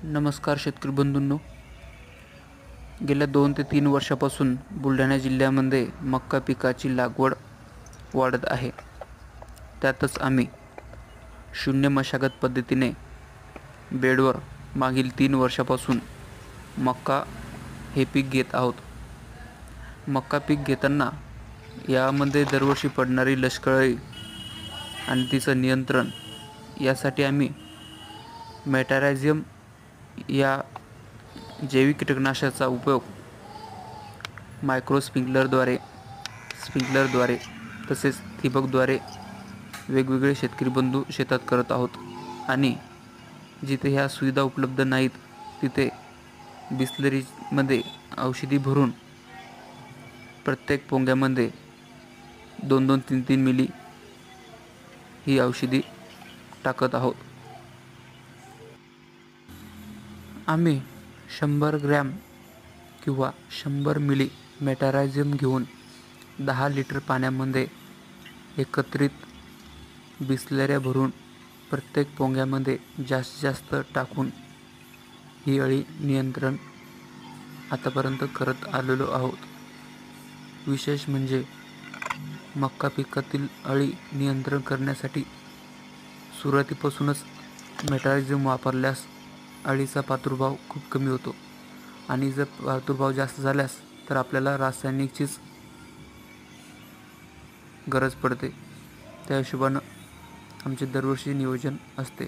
नमस्कार शेतकरी बंधूंनो, गेल्या 2 ते 3 वर्षापासून बुलढाणा जिल्ह्यामध्ये मक्का पिकाची लागवड वाढत आहे. त्यातच आम्ही शून्य मशागत पद्धतीने बेडवर मागील 3 वर्षापासून मक्का हे पीक घेत आहोत. मक्का पीक घेताना यामध्ये दरवर्षी पडणारी लष्करी आणि तिचं नियंत्रण यासाठी आम्ही मेटारायझियम या जैविक कीटकनाशकाचा उपयोग मायक्रो स्प्रिंकलरद्वारे तसेच ठिबकद्वारे वेगवेगळे शेतकरी बंधू शेतात करत आहोत. आणि जिथे ह्या सुविधा उपलब्ध नाहीत तिथे बिस्लरीमध्ये औषधी भरून प्रत्येक पोंग्यामध्ये 2-2, 3-3 मिली ही औषधी टाकत आहोत. आम्ही 100 ग्रॅम किंवा 100 मिली मेटारायझियम घेऊन 10 लिटर पाण्यामध्ये एकत्रित बिस्लऱ्या भरून प्रत्येक पोंग्यामध्ये जास्तीत जास्त टाकून ही अळी नियंत्रण आतापर्यंत करत आलेलो आहोत. विशेष म्हणजे मक्का पिकातील अळी नियंत्रण करण्यासाठी सुरुवातीपासूनच मेटारायझियम वापरल्यास अळीचा प्रादुर्भाव खूप कमी होतो. आणि जर प्रादुर्भाव जास्त झाल्यास तर आपल्याला रासायनिकचीच गरज पडते. त्या हिशोबानं आमचे दरवर्षी नियोजन असते.